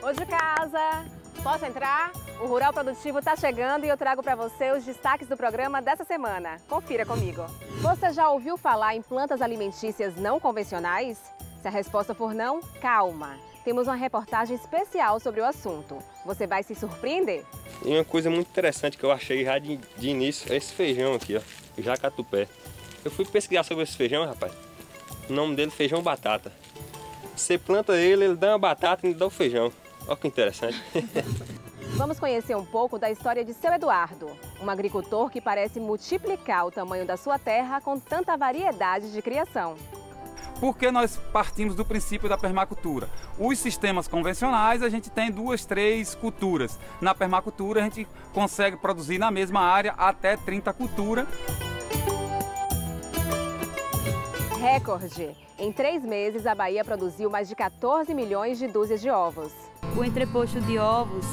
Ô de casa, posso entrar? O Rural Produtivo está chegando e eu trago para você os destaques do programa dessa semana. Confira comigo. Você já ouviu falar em plantas alimentícias não convencionais? Se a resposta for não, calma. Temos uma reportagem especial sobre o assunto. Você vai se surpreender. E uma coisa muito interessante que eu achei já de início é esse feijão aqui, ó, o jacatupé. Eu fui pesquisar sobre esse feijão, rapaz. O nome dele é feijão batata. Você planta ele dá uma batata e ele dá o feijão. Olha que interessante. Vamos conhecer um pouco da história de seu Eduardo, um agricultor que parece multiplicar o tamanho da sua terra com tanta variedade de criação. Porque nós partimos do princípio da permacultura. Os sistemas convencionais, a gente tem 2, 3 culturas. Na permacultura, a gente consegue produzir na mesma área até 30 culturas. Recorde! Em 3 meses, a Bahia produziu mais de 14 milhões de dúzias de ovos. O entreposto de ovos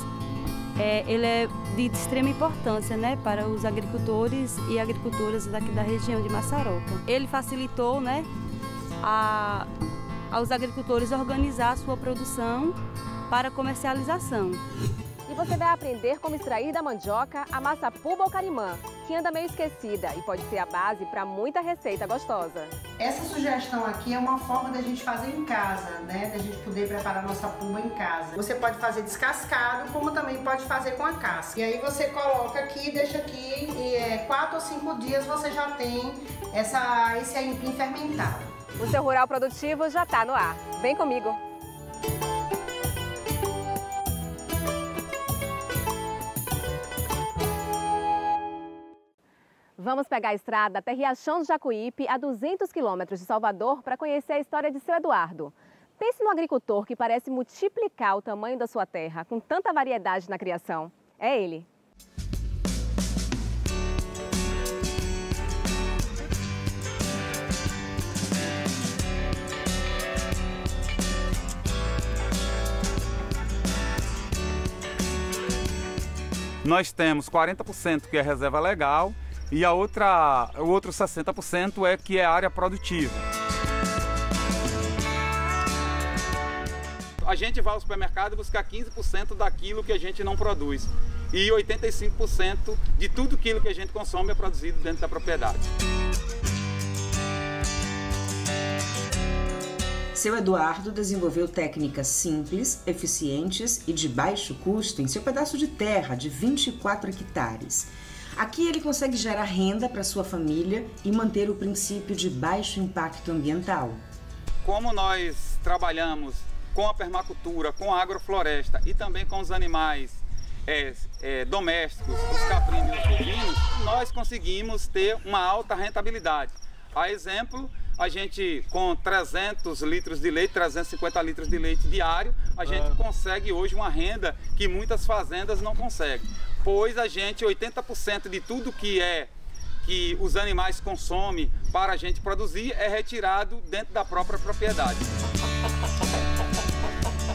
ele é de extrema importância, né, para os agricultores e agricultoras daqui da região de Massaroca. Ele facilitou, né, aos agricultores organizar a sua produção para comercialização. E você vai aprender como extrair da mandioca a massapuba ou carimã, que anda meio esquecida e pode ser a base para muita receita gostosa. Essa sugestão aqui é uma forma da gente fazer em casa, né? Da gente poder preparar nossa puba em casa. Você pode fazer descascado, como também pode fazer com a casca. E aí você coloca aqui, deixa aqui, e 4 ou 5 dias você já tem esse aipim fermentado. O seu Rural Produtivo já está no ar. Vem comigo! Vamos pegar a estrada até Riachão do Jacuípe, a 200 quilômetros de Salvador, para conhecer a história de seu Eduardo. Pense no agricultor que parece multiplicar o tamanho da sua terra, com tanta variedade na criação. É ele. Nós temos 40% que é reserva legal e o outro 60% é que é área produtiva. A gente vai ao supermercado buscar 15% daquilo que a gente não produz e 85% de tudo aquilo que a gente consome é produzido dentro da propriedade. Seu Eduardo desenvolveu técnicas simples, eficientes e de baixo custo em seu pedaço de terra de 24 hectares. Aqui ele consegue gerar renda para sua família e manter o princípio de baixo impacto ambiental. Como nós trabalhamos com a permacultura, com a agrofloresta e também com os animais domésticos, os caprinos e os bovinos, nós conseguimos ter uma alta rentabilidade. A exemplo, a gente com 300 litros de leite, 350 litros de leite diário, a gente consegue hoje uma renda que muitas fazendas não conseguem. Pois a gente, 80% de tudo que os animais consomem para a gente produzir é retirado dentro da própria propriedade.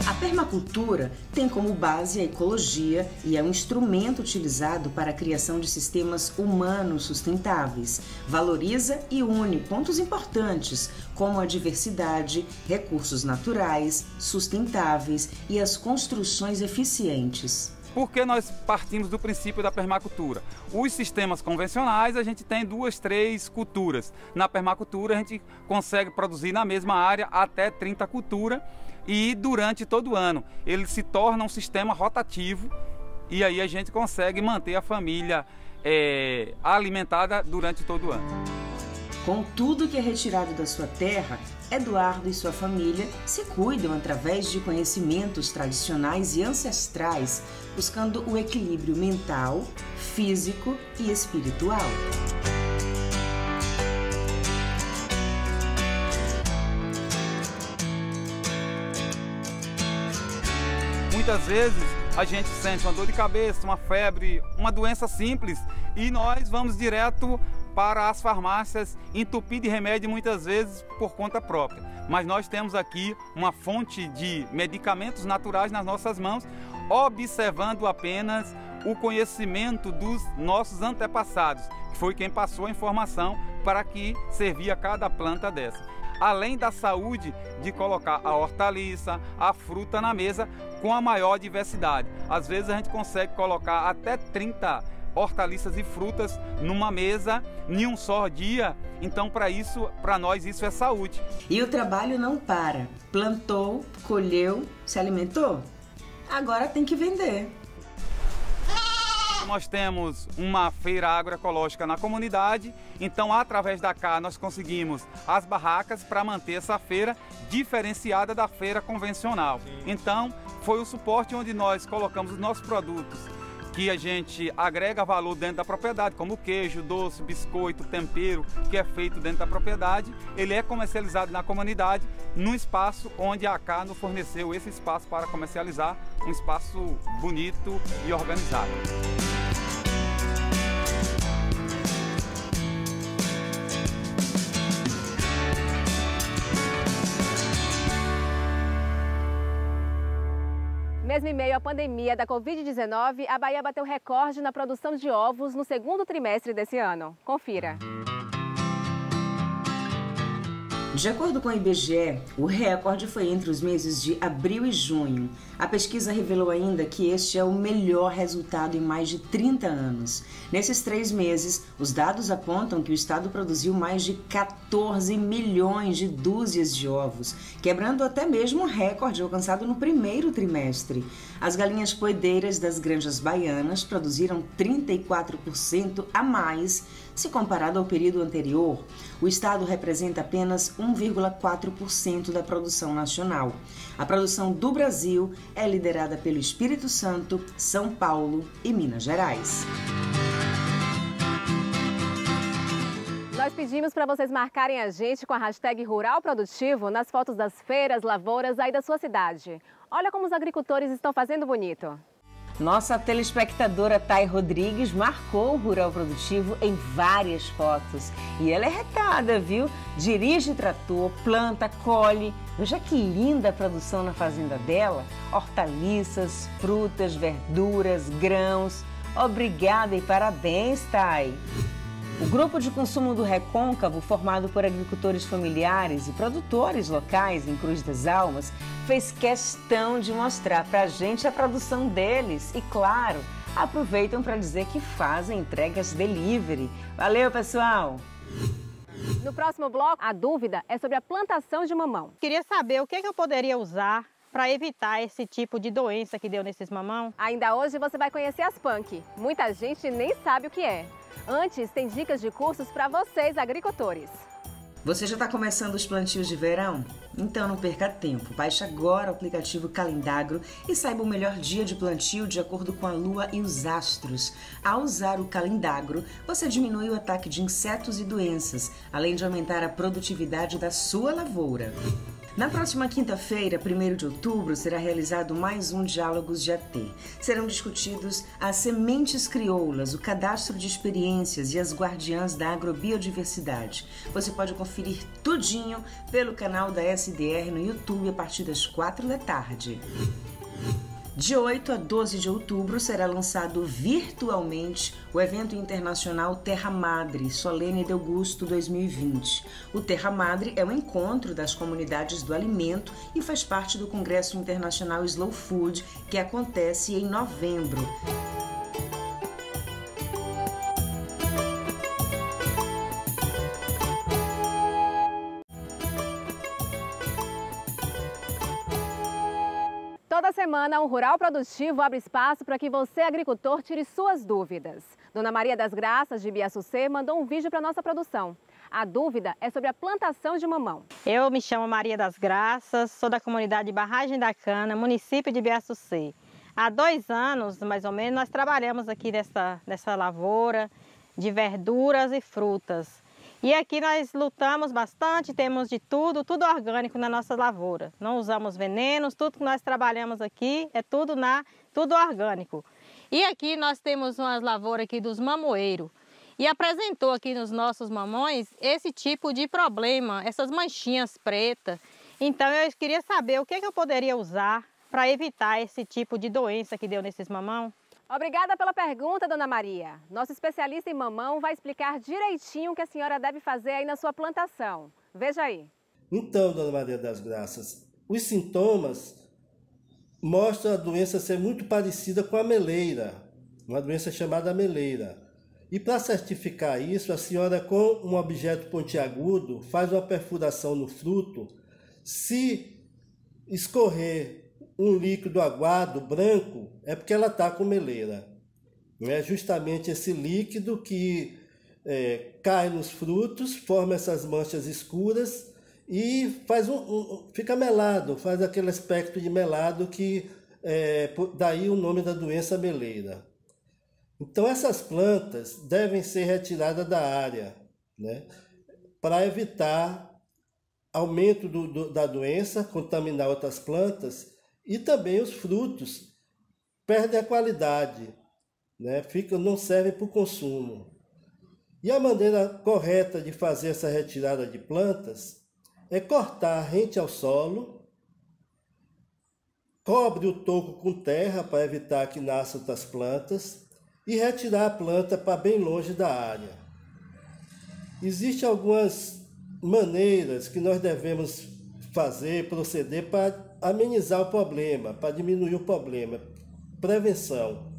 A permacultura tem como base a ecologia e é um instrumento utilizado para a criação de sistemas humanos sustentáveis. Valoriza e une pontos importantes, como a diversidade, recursos naturais, sustentáveis e as construções eficientes. Porque nós partimos do princípio da permacultura. Os sistemas convencionais, a gente tem 2, 3 culturas. Na permacultura, a gente consegue produzir na mesma área até 30 culturas e durante todo o ano. Ele se torna um sistema rotativo e aí a gente consegue manter a família alimentada durante todo o ano. Com tudo que é retirado da sua terra, Eduardo e sua família se cuidam através de conhecimentos tradicionais e ancestrais, buscando o equilíbrio mental, físico e espiritual. Muitas vezes a gente sente uma dor de cabeça, uma febre, uma doença simples e nós vamos direto para as farmácias entupir de remédio muitas vezes por conta própria. Mas nós temos aqui uma fonte de medicamentos naturais nas nossas mãos, observando apenas o conhecimento dos nossos antepassados, que foi quem passou a informação para que servia cada planta dessa. além da saúde de colocar a hortaliça, a fruta na mesa com a maior diversidade. Às vezes a gente consegue colocar até 30 hortaliças e frutas numa mesa em um só dia. Então, para nós, isso é saúde. E o trabalho não para. Plantou, colheu, se alimentou. Agora tem que vender. Nós temos uma feira agroecológica na comunidade, então através da CA nós conseguimos as barracas para manter essa feira diferenciada da feira convencional. Então foi o suporte onde nós colocamos os nossos produtos, que a gente agrega valor dentro da propriedade, como queijo, doce, biscoito, tempero, que é feito dentro da propriedade. Ele é comercializado na comunidade, num espaço onde a CA nos forneceu esse espaço para comercializar, um espaço bonito e organizado. Mesmo em meio à pandemia da Covid-19, a Bahia bateu recorde na produção de ovos no segundo trimestre desse ano. Confira. De acordo com o IBGE, o recorde foi entre os meses de abril e junho. A pesquisa revelou ainda que este é o melhor resultado em mais de 30 anos. Nesses 3 meses, os dados apontam que o estado produziu mais de 14 milhões de dúzias de ovos, quebrando até mesmo o recorde alcançado no primeiro trimestre. As galinhas poedeiras das granjas baianas produziram 34% a mais se comparado ao período anterior. O estado representa apenas 1,4% da produção nacional. A produção do Brasil é liderada pelo Espírito Santo, São Paulo e Minas Gerais. Nós pedimos para vocês marcarem a gente com a hashtag Rural Produtivo nas fotos das feiras, lavouras aí da sua cidade. Olha como os agricultores estão fazendo bonito. Nossa telespectadora Thay Rodrigues marcou o Rural Produtivo em várias fotos. E ela é retada, viu? Dirige trator, planta, colhe. Veja que linda a produção na fazenda dela. Hortaliças, frutas, verduras, grãos. Obrigada e parabéns, Thay! O grupo de consumo do Recôncavo, formado por agricultores familiares e produtores locais em Cruz das Almas, fez questão de mostrar para a gente a produção deles e, claro, aproveitam para dizer que fazem entregas delivery. Valeu, pessoal! No próximo bloco, a dúvida é sobre a plantação de mamão. Queria saber o que eu poderia usar para evitar esse tipo de doença que deu nesses mamão. Ainda hoje você vai conhecer as punk. Muita gente nem sabe o que é. Antes, tem dicas de cursos para vocês, agricultores. Você já está começando os plantios de verão? Então não perca tempo. Baixe agora o aplicativo Calendagro e saiba o melhor dia de plantio de acordo com a lua e os astros. Ao usar o Calendagro, você diminui o ataque de insetos e doenças, além de aumentar a produtividade da sua lavoura. Na próxima quinta-feira, 1º de outubro, será realizado mais um Diálogos de AT. Serão discutidos as sementes crioulas, o cadastro de experiências e as guardiãs da agrobiodiversidade. Você pode conferir tudinho pelo canal da SDR no YouTube a partir das 4 da tarde. De 8 a 12 de outubro será lançado virtualmente o evento internacional Terra Madre, Solene de Augusto 2020. O Terra Madre é um encontro das comunidades do alimento e faz parte do Congresso Internacional Slow Food, que acontece em novembro. Toda semana, o Rural Produtivo abre espaço para que você, agricultor, tire suas dúvidas. Dona Maria das Graças, de Biaçucê, mandou um vídeo para nossa produção. A dúvida é sobre a plantação de mamão. Eu me chamo Maria das Graças, sou da comunidade Barragem da Cana, município de Biaçucê. Há 2 anos, mais ou menos, nós trabalhamos aqui nessa lavoura de verduras e frutas. E aqui nós lutamos bastante, temos de tudo orgânico na nossa lavoura. Não usamos venenos, tudo que nós trabalhamos aqui é tudo orgânico. E aqui nós temos umas lavouras aqui dos mamoeiros. E apresentou aqui nos nossos mamões esse tipo de problema, essas manchinhas pretas. Então eu queria saber o que eu poderia usar para evitar esse tipo de doença que deu nesses mamão. Obrigada pela pergunta, Dona Maria. Nosso especialista em mamão vai explicar direitinho o que a senhora deve fazer aí na sua plantação. Veja aí. Então, dona Maria das Graças, os sintomas mostram a doença ser muito parecida com a meleira, uma doença chamada meleira. E para certificar isso, a senhora com um objeto pontiagudo faz uma perfuração no fruto. Se escorrer um líquido aguado, branco, é porque ela está com meleira. É justamente esse líquido que cai nos frutos, forma essas manchas escuras e faz fica melado, faz aquele aspecto de melado que daí o nome da doença meleira. Então essas plantas devem ser retiradas da área, né, para evitar aumento da doença, contaminar outras plantas, e também os frutos perdem a qualidade, né, não servem para o consumo. E a maneira correta de fazer essa retirada de plantas é cortar rente ao solo, cobre o toco com terra para evitar que nasçam outras plantas e retirar a planta para bem longe da área. Existem algumas maneiras que nós devemos proceder para amenizar o problema, para diminuir o problema. Prevenção.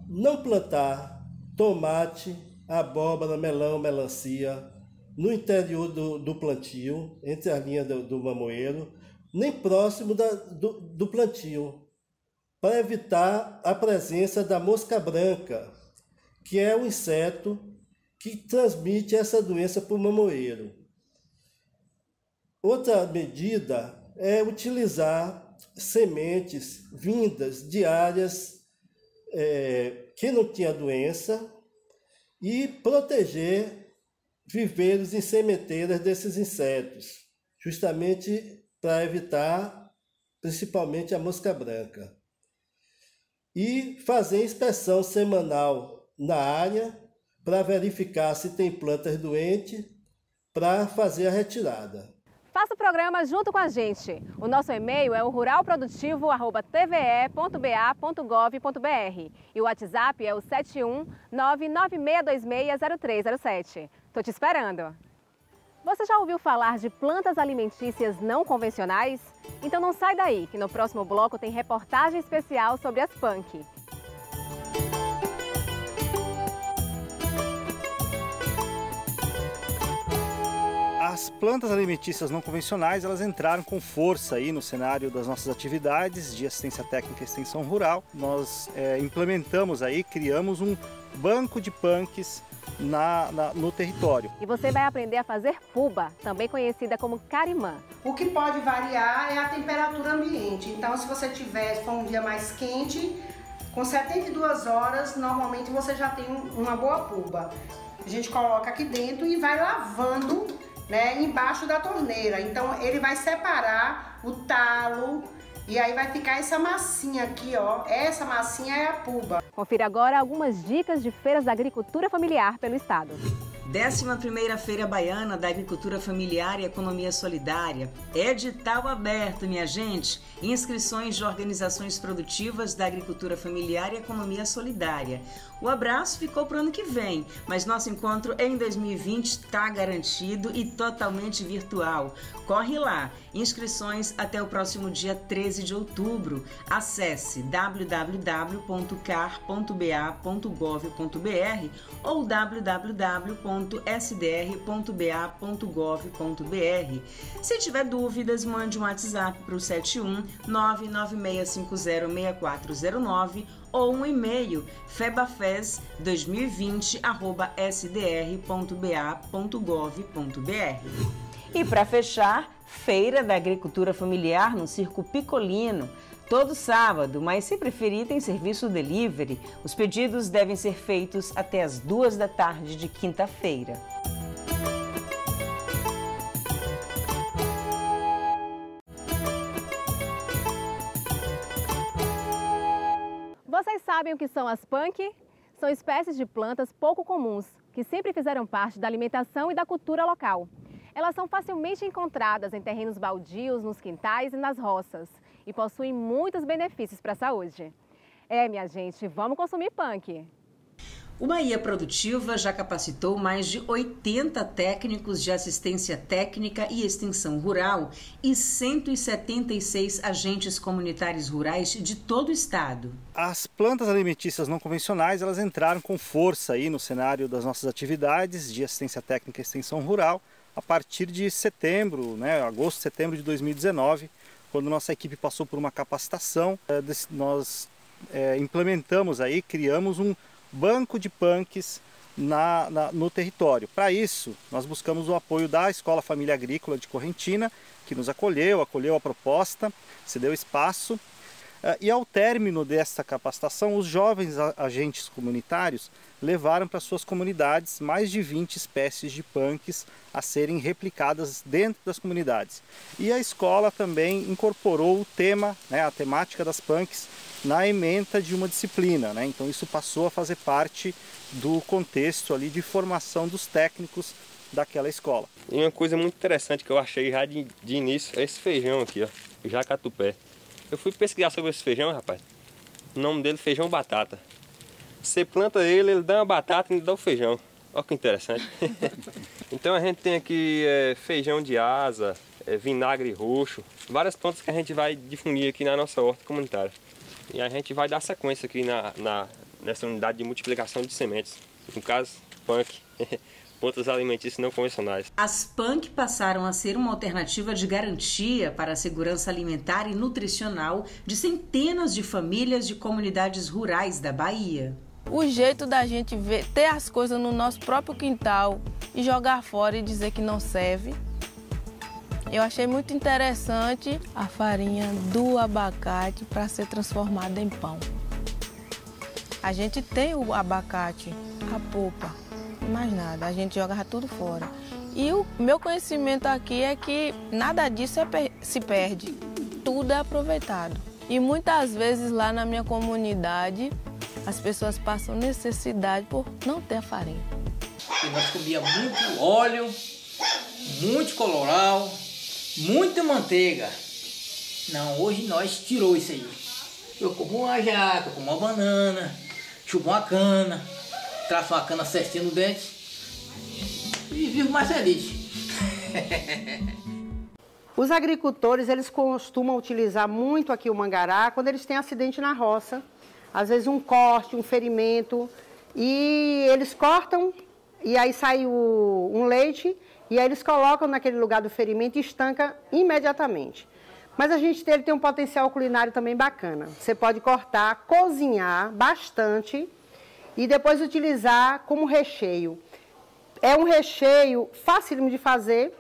Não plantar tomate, abóbora, melão, melancia no interior do plantio, entre as linhas do mamoeiro, nem próximo do plantio, para evitar a presença da mosca branca, que é um inseto que transmite essa doença para o mamoeiro. Outra medida é utilizar sementes vindas de áreas que não tinha doença e proteger viveiros e sementeiras desses insetos, justamente para evitar principalmente a mosca branca. E fazer inspeção semanal na área para verificar se tem plantas doentes para fazer a retirada. Faça o programa junto com a gente. O nosso e-mail é o ruralprodutivo@tve.ba.gov.br e o WhatsApp é o 71996260307. Tô te esperando. Você já ouviu falar de plantas alimentícias não convencionais? Então não sai daí, que no próximo bloco tem reportagem especial sobre as punk. As plantas alimentícias não convencionais, elas entraram com força aí no cenário das nossas atividades de assistência técnica e extensão rural. Nós implementamos aí, criamos um banco de punks no território. E você vai aprender a fazer puba, também conhecida como carimã. O que pode variar é a temperatura ambiente. Então, se você for um dia mais quente, com 72 horas, normalmente você já tem uma boa puba. A gente coloca aqui dentro e vai lavando, né, embaixo da torneira. Então, ele vai separar o talo e aí vai ficar essa massinha aqui, ó. Essa massinha é a puba. Confira agora algumas dicas de feiras da agricultura familiar pelo estado. 11ª Feira Baiana da Agricultura Familiar e Economia Solidária. Edital aberto, minha gente. Inscrições de organizações produtivas da agricultura familiar e economia solidária. O abraço ficou para o ano que vem, mas nosso encontro em 2020 está garantido e totalmente virtual. Corre lá, inscrições até o próximo dia 13 de outubro. Acesse www.car.ba.gov.br ou www.sdr.ba.gov.br. Se tiver dúvidas, mande um WhatsApp para o 71996506409 ou um e-mail febafes2020@sdr.ba.gov.br. E para fechar, Feira da Agricultura Familiar no Circo Picolino. Todo sábado, mas se preferir tem serviço delivery. Os pedidos devem ser feitos até as 2 da tarde de quinta-feira. Vocês sabem o que são as punk? São espécies de plantas pouco comuns, que sempre fizeram parte da alimentação e da cultura local. Elas são facilmente encontradas em terrenos baldios, nos quintais e nas roças, e possuem muitos benefícios para a saúde. Minha gente, vamos consumir punk! O Bahia Produtiva já capacitou mais de 80 técnicos de assistência técnica e extensão rural e 176 agentes comunitários rurais de todo o estado. As plantas alimentícias não convencionais, elas entraram com força aí no cenário das nossas atividades de assistência técnica e extensão rural a partir de setembro, agosto, setembro de 2019, quando nossa equipe passou por uma capacitação. Nós implementamos aí, criamos um banco de punks no território. Para isso, nós buscamos o apoio da Escola Família Agrícola de Correntina, que nos acolheu a proposta, cedeu espaço. E ao término dessa capacitação, os jovens agentes comunitários levaram para suas comunidades mais de 20 espécies de punks a serem replicadas dentro das comunidades. E a escola também incorporou o tema, a temática das punks, na ementa de uma disciplina, Então isso passou a fazer parte do contexto ali de formação dos técnicos daquela escola. E uma coisa muito interessante que eu achei já de início é esse feijão aqui, ó, jacatupé. Eu fui pesquisar sobre esse feijão, rapaz. O nome dele é feijão batata. Você planta ele dá uma batata e dá o feijão. Olha que interessante. Então a gente tem aqui feijão de asa, vinagre roxo, várias plantas que a gente vai difundir aqui na nossa horta comunitária. E a gente vai dar sequência aqui nessa unidade de multiplicação de sementes. No caso, punk, plantas alimentícias não convencionais. As punk passaram a ser uma alternativa de garantia para a segurança alimentar e nutricional de centenas de famílias de comunidades rurais da Bahia. O jeito da gente ter as coisas no nosso próprio quintal e jogar fora e dizer que não serve. Eu achei muito interessante a farinha do abacate para ser transformada em pão. A gente tem o abacate, a polpa, mais nada, a gente jogava tudo fora. E o meu conhecimento aqui é que nada disso se perde, tudo é aproveitado. E muitas vezes lá na minha comunidade, as pessoas passam necessidade por não ter a farinha. E nós comíamos muito óleo, muito colorau, muita manteiga. Não, hoje nós tirou isso aí. Eu como uma jaca, como uma banana, chupo uma cana, traço uma cana certinha no dente e vivo mais feliz. Os agricultores, eles costumam utilizar muito aqui o mangará quando eles têm acidente na roça. Às vezes um corte, um ferimento, e eles cortam e aí sai um leite e aí eles colocam naquele lugar do ferimento e estanca imediatamente. Mas ele tem um potencial culinário também bacana. Você pode cortar, cozinhar bastante e depois utilizar como recheio. É um recheio facílimo de fazer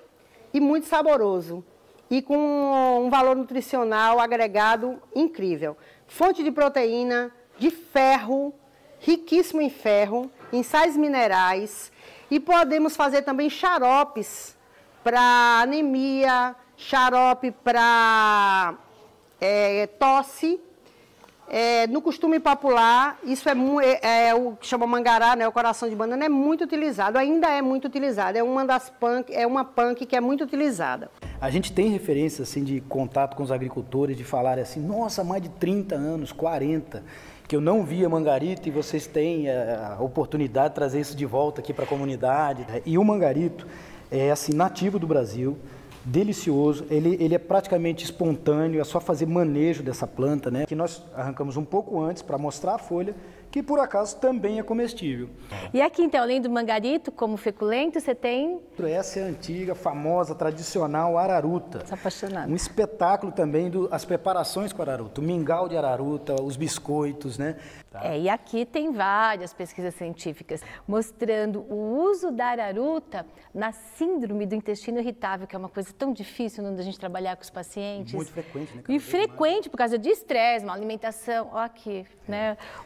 e muito saboroso e com um valor nutricional agregado incrível. Fonte de proteína, de ferro, riquíssimo em ferro, em sais minerais, e podemos fazer também xaropes para anemia, xarope para tosse. No costume popular, isso o que chama mangará, o coração de banana, é muito utilizado, ainda é muito utilizado, é uma punk que é muito utilizada. A gente tem referência assim, de contato com os agricultores, de falar assim, nossa, mais de 30 anos, 40, que eu não via mangarito e vocês têm a oportunidade de trazer isso de volta aqui para a comunidade. E o mangarito é assim, nativo do Brasil, delicioso, ele é praticamente espontâneo, é só fazer manejo dessa planta, que nós arrancamos um pouco antes para mostrar a folha, que por acaso também é comestível. E aqui então, além do mangarito, como feculento, você tem? Essa é a antiga, famosa, tradicional araruta. Sou apaixonada. Um espetáculo também das preparações com araruta, o mingau de araruta, os biscoitos, E aqui tem várias pesquisas científicas mostrando o uso da araruta na síndrome do intestino irritável, que é uma coisa tão difícil da gente trabalhar com os pacientes. Muito frequente, E frequente por causa de estresse, uma alimentação, aqui,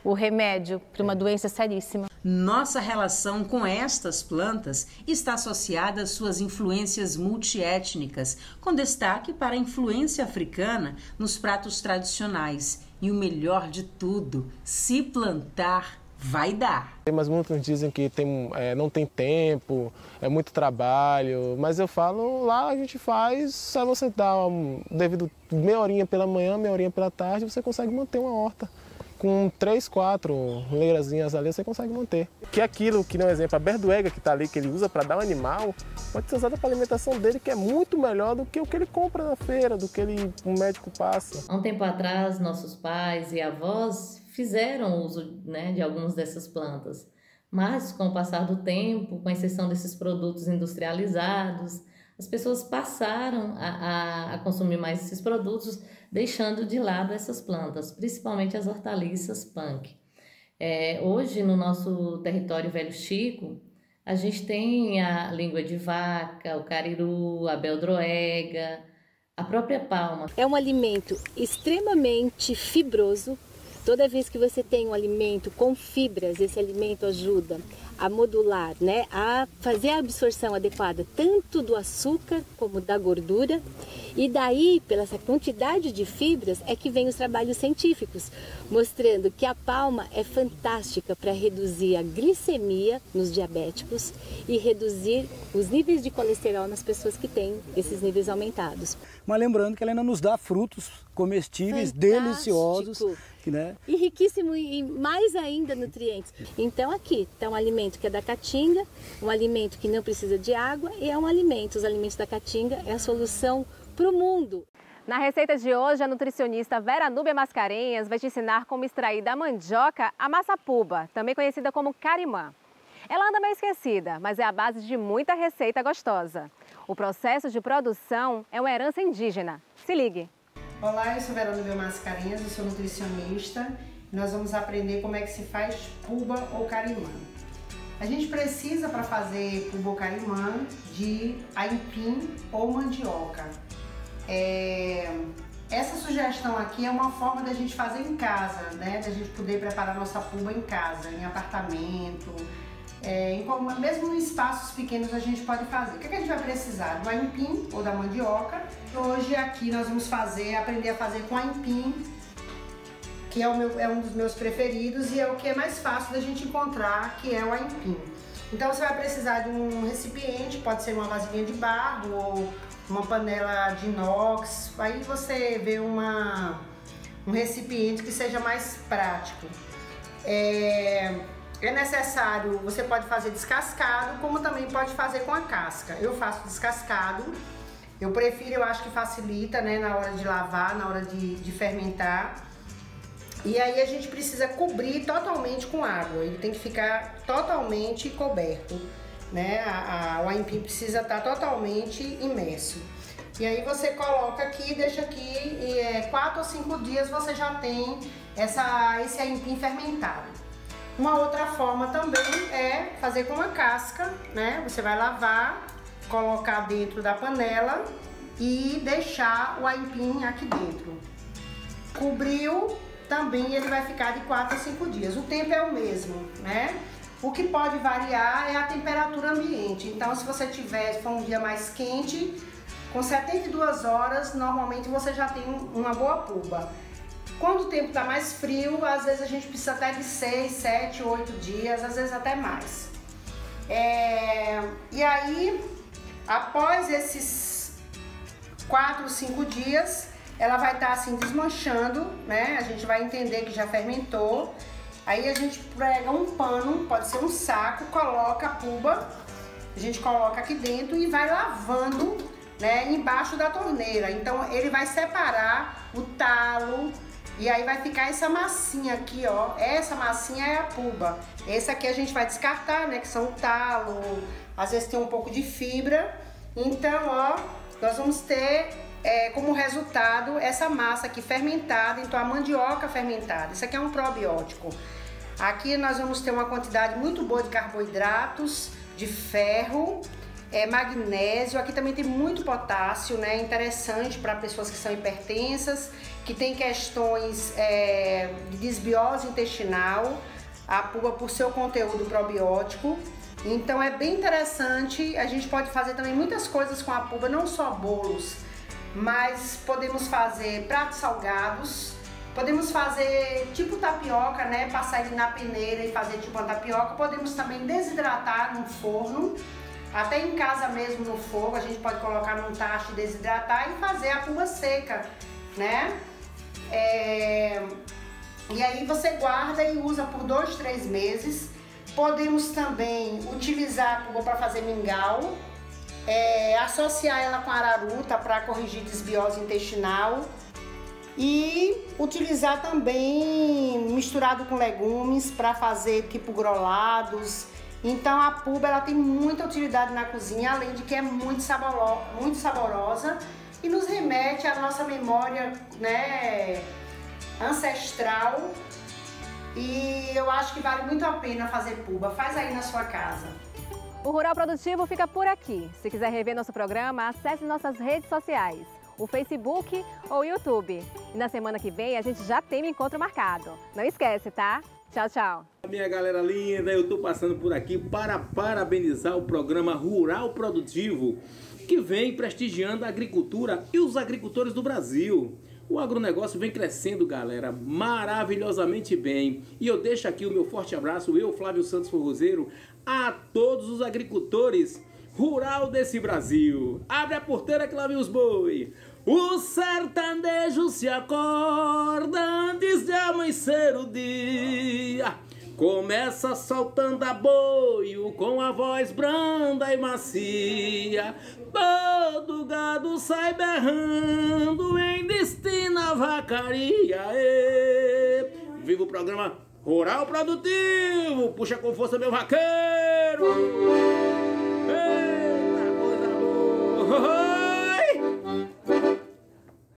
o remédio para uma doença seríssima. Nossa relação com estas plantas está associada às suas influências multiétnicas, com destaque para a influência africana nos pratos tradicionais. E o melhor de tudo, se plantar, vai dar. Mas muitos dizem que não tem tempo, é muito trabalho, mas eu falo, lá a gente faz, só você dar devido meia horinha pela manhã, meia horinha pela tarde, você consegue manter uma horta com 3, 4 leirazinhas ali você consegue manter. Que aquilo, que, por exemplo, a berduega que está ali, que ele usa para dar o animal, pode ser usada para a alimentação dele, que é muito melhor do que o que ele compra na feira, do que o médico passa. Há um tempo atrás, nossos pais e avós fizeram uso, né, de algumas dessas plantas, mas com o passar do tempo, com exceção desses produtos industrializados, as pessoas passaram a consumir mais esses produtos, deixando de lado essas plantas, principalmente as hortaliças punk. Hoje, no nosso território Velho Chico, a gente tem a língua de vaca, o cariru, a beldroega, a própria palma. É um alimento extremamente fibroso. Toda vez que você tem um alimento com fibras, esse alimento ajuda a modular, né, a fazer a absorção adequada tanto do açúcar como da gordura. E daí, pela essa quantidade de fibras, é que vem os trabalhos científicos, mostrando que a palma é fantástica para reduzir a glicemia nos diabéticos e reduzir os níveis de colesterol nas pessoas que têm esses níveis aumentados. Mas lembrando que ela ainda nos dá frutos comestíveis, deliciosos, né? E riquíssimo e mais ainda nutrientes. Então aqui está um alimento que é da caatinga, um alimento que não precisa de água e é um alimento, os alimentos da caatinga é a solução para o mundo. Na receita de hoje, a nutricionista Vera Núbia Mascarenhas vai te ensinar como extrair da mandioca a massapuba, também conhecida como carimã. Ela anda meio esquecida, mas é a base de muita receita gostosa. O processo de produção é uma herança indígena. Se ligue! Olá, eu sou Vera Núbia Mascarenhas, eu sou nutricionista. Nós vamos aprender como é que se faz puba ou carimã. A gente precisa, para fazer puba ou carimã, de aipim ou mandioca. Essa sugestão aqui é uma forma da gente fazer em casa, né? Da gente poder preparar nossa puba em casa, em apartamento, mesmo em espaços pequenos a gente pode fazer. O que a gente vai precisar? Do aipim ou da mandioca. Hoje aqui nós vamos aprender a fazer com aipim, que é um dos meus preferidos e é o que é mais fácil da gente encontrar, que é o aipim. Então você vai precisar de um recipiente, pode ser uma vasilhinha de barro ou uma panela de inox. Aí você vê um recipiente que seja mais prático. É necessário, você pode fazer descascado, como também pode fazer com a casca. Eu faço descascado, eu prefiro, eu acho que facilita, né, na hora de lavar, na hora de fermentar. E aí a gente precisa cobrir totalmente com água, ele tem que ficar totalmente coberto, né? O aipim precisa estar totalmente imerso. E aí você coloca aqui, deixa aqui, e 4 ou 5 dias você já tem esse aipim fermentado. Uma outra forma também é fazer com a casca, né? Você vai lavar, colocar dentro da panela e deixar o aipim aqui dentro. Cobriu, também ele vai ficar de 4 a 5 dias. O tempo é o mesmo, né? O que pode variar é a temperatura ambiente. Então, se você for um dia mais quente, com 72 horas, normalmente você já tem uma boa puba. Quando o tempo está mais frio, às vezes a gente precisa até de 6, 7, 8 dias, às vezes até mais. E aí, após esses 4, 5 dias, ela vai estar assim desmanchando, né? A gente vai entender que já fermentou. Aí a gente prega um pano, pode ser um saco, coloca a puba, a gente coloca aqui dentro e vai lavando, né, embaixo da torneira. Então ele vai separar o talo. E aí vai ficar essa massinha aqui, ó. Essa massinha é a puba. Esse aqui a gente vai descartar, né? Que são o talo, às vezes tem um pouco de fibra. Então, ó, nós vamos ter como resultado essa massa aqui fermentada. Então, a mandioca fermentada. Isso aqui é um probiótico. Aqui nós vamos ter uma quantidade muito boa de carboidratos, de ferro, magnésio. Aqui também tem muito potássio, né? Interessante para pessoas que são hipertensas, que tem questões de desbiose intestinal, a puba por seu conteúdo probiótico. Então é bem interessante, a gente pode fazer também muitas coisas com a puba, não só bolos, mas podemos fazer pratos salgados, podemos fazer tipo tapioca, né? Passar ele na peneira e fazer tipo uma tapioca. Podemos também desidratar no forno, até em casa mesmo no fogo, a gente pode colocar num tacho e desidratar e fazer a puba seca, né? E aí você guarda e usa por 2, 3 meses. Podemos também utilizar a puba para fazer mingau, associar ela com araruta para corrigir desbiose intestinal e utilizar também misturado com legumes para fazer tipo grolados. Então a puba ela tem muita utilidade na cozinha, além de que é muito saborosa e nos remete à nossa memória, né, ancestral. E eu acho que vale muito a pena fazer puba. Faz aí na sua casa. O Rural Produtivo fica por aqui. Se quiser rever nosso programa, acesse nossas redes sociais, o Facebook ou o YouTube. E na semana que vem a gente já tem um encontro marcado. Não esquece, tá? Tchau, tchau. Minha galera linda, eu tô passando por aqui para parabenizar o programa Rural Produtivo, que vem prestigiando a agricultura e os agricultores do Brasil. O agronegócio vem crescendo, galera, maravilhosamente bem. E eu deixo aqui o meu forte abraço, eu, Flávio Santos Forrozeiro, a todos os agricultores rural desse Brasil. Abre a porteira que lá vem os boi. O sertanejo se acorda antes de amanhecer o dia. Começa soltando a boio com a voz branda e macia. Todo gado sai berrando em destina vacaria. Viva o programa Rural Produtivo. Puxa com força, meu vaqueiro. Eita, coisa boa.